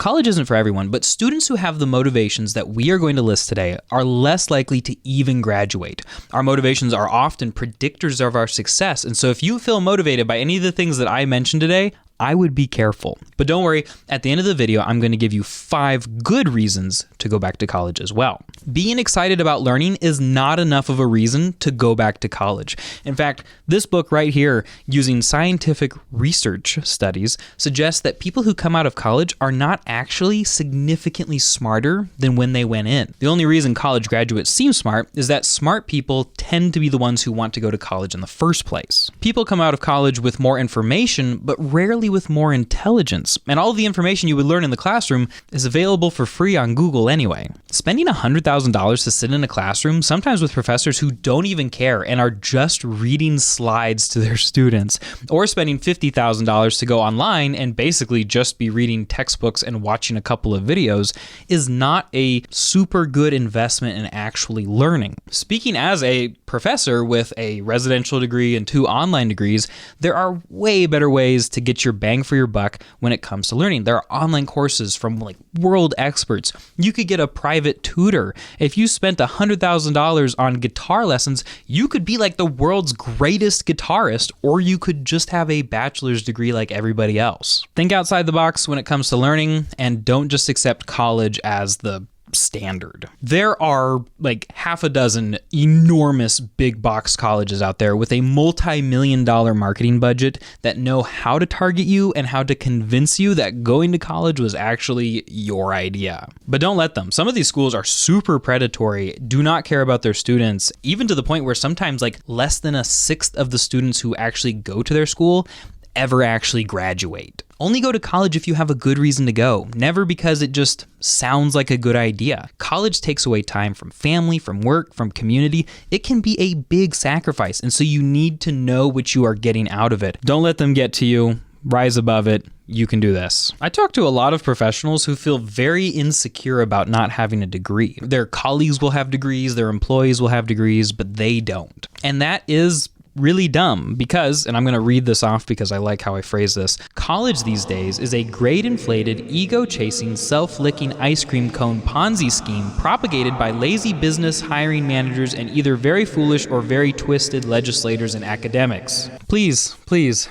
College isn't for everyone, but students who have the motivations that we are going to list today are less likely to even graduate. Our motivations are often predictors of our success, and so if you feel motivated by any of the things that I mentioned today, I would be careful. But don't worry, at the end of the video, I'm going to give you 5 good reasons to go back to college as well. Being excited about learning is not enough of a reason to go back to college. In fact, this book right here, using scientific research studies, suggests that people who come out of college are not actually significantly smarter than when they went in. The only reason college graduates seem smart is that smart people tend to be the ones who want to go to college in the first place. People come out of college with more information, but rarely with more intelligence, and all of the information you would learn in the classroom is available for free on Google anyway. Spending $100,000 to sit in a classroom, sometimes with professors who don't even care and are just reading slides to their students, or spending $50,000 to go online and basically just be reading textbooks and watching a couple of videos, is not a super good investment in actually learning. Speaking as a professor with a residential degree and 2 online degrees, there are way better ways to get your bang for your buck when it comes to learning. There are online courses from like world experts. You could get a private tutor. If you spent $100,000 on guitar lessons, you could be like the world's greatest guitarist, or you could just have a bachelor's degree like everybody else. Think outside the box when it comes to learning, and don't just accept college as the standard. There are like half a dozen enormous big box colleges out there with a multi-million-dollar marketing budget that know how to target you and how to convince you that going to college was actually your idea. But don't let them. Some of these schools are super predatory, do not care about their students, even to the point where sometimes like less than 1/6 of the students who actually go to their school ever actually graduate. Only go to college if you have a good reason to go, never because it just sounds like a good idea. College takes away time from family, from work, from community. It can be a big sacrifice, and so you need to know what you are getting out of it. Don't let them get to you. Rise above it. You can do this. I talk to a lot of professionals who feel very insecure about not having a degree. Their colleagues will have degrees, their employees will have degrees, but they don't. And that is really dumb because, and I'm going to read this off because I like how I phrase this, college these days is a grade-inflated, ego-chasing, self-licking ice cream cone Ponzi scheme propagated by lazy business hiring managers and either very foolish or very twisted legislators and academics. Please,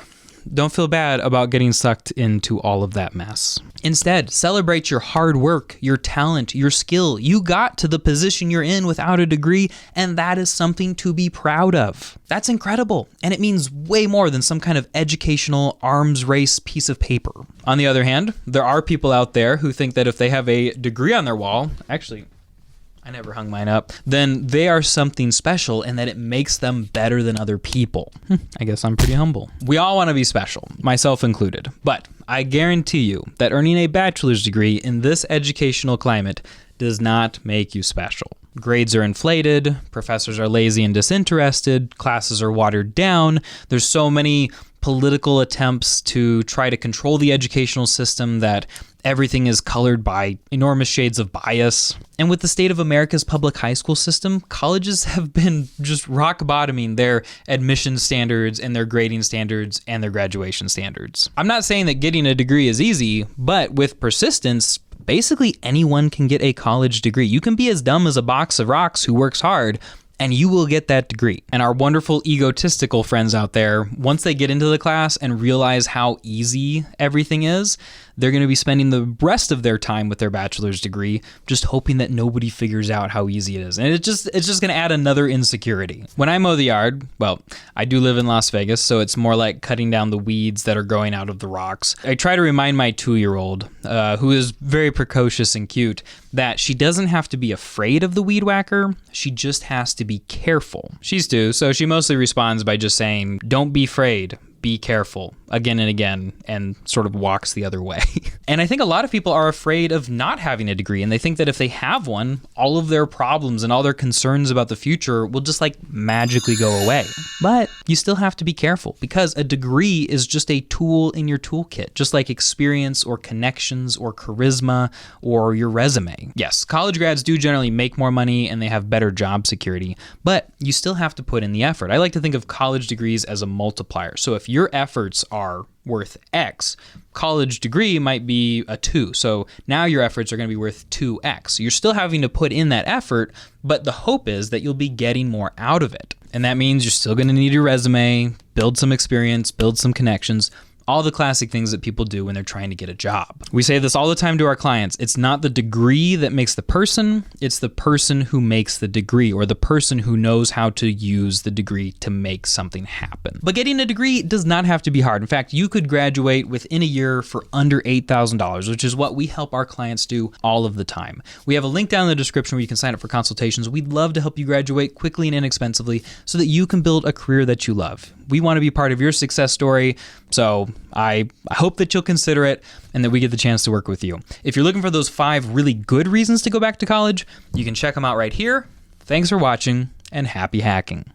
don't feel bad about getting sucked into all of that mess. Instead, celebrate your hard work, your talent, your skill. You got to the position you're in without a degree, and that is something to be proud of. That's incredible, and it means way more than some kind of educational arms race piece of paper. On the other hand, there are people out there who think that if they have a degree on their wall, actually, I never hung mine up, then they are something special and that it makes them better than other people. I guess I'm pretty humble. We all want to be special, myself included, but I guarantee you that earning a bachelor's degree in this educational climate does not make you special. Grades are inflated, professors are lazy and disinterested, classes are watered down, there's so many political attempts to try to control the educational system that everything is colored by enormous shades of bias. And with the state of America's public high school system, colleges have been just rock bottoming their admission standards and their grading standards and their graduation standards. I'm not saying that getting a degree is easy, but with persistence, basically anyone can get a college degree. You can be as dumb as a box of rocks who works hard, and you will get that degree. And our wonderful egotistical friends out there, once they get into the class and realize how easy everything is, they're going to be spending the rest of their time with their bachelor's degree just hoping that nobody figures out how easy it is. And it's just going to add another insecurity. When I mow the yard, well, I do live in Las Vegas, so it's more like cutting down the weeds that are growing out of the rocks. I try to remind my 2-year-old, who is very precocious and cute, that she doesn't have to be afraid of the weed whacker. She just has to be careful. She's 2, so she mostly responds by just saying, "Don't be afraid. Be careful," again and again, and sort of walks the other way. And I think a lot of people are afraid of not having a degree, and they think that if they have one, all of their problems and all their concerns about the future will just like magically go away. But you still have to be careful because a degree is just a tool in your toolkit, just like experience or connections or charisma or your resume. Yes, college grads do generally make more money and they have better job security, but you still have to put in the effort. I like to think of college degrees as a multiplier. So if if your efforts are worth X, college degree might be a 2. So now your efforts are going to be worth 2X. You're still having to put in that effort, but the hope is that you'll be getting more out of it. And that means you're still going to need your resume, build some experience, build some connections, all the classic things that people do when they're trying to get a job. We say this all the time to our clients. It's not the degree that makes the person, it's the person who makes the degree, or the person who knows how to use the degree to make something happen. But getting a degree does not have to be hard. In fact, you could graduate within a year for under $8,000, which is what we help our clients do all of the time. We have a link down in the description where you can sign up for consultations. We'd love to help you graduate quickly and inexpensively so that you can build a career that you love. We want to be part of your success story, so I hope that you'll consider it and that we get the chance to work with you. If you're looking for those 5 really good reasons to go back to college, you can check them out right here. Thanks for watching, and happy hacking.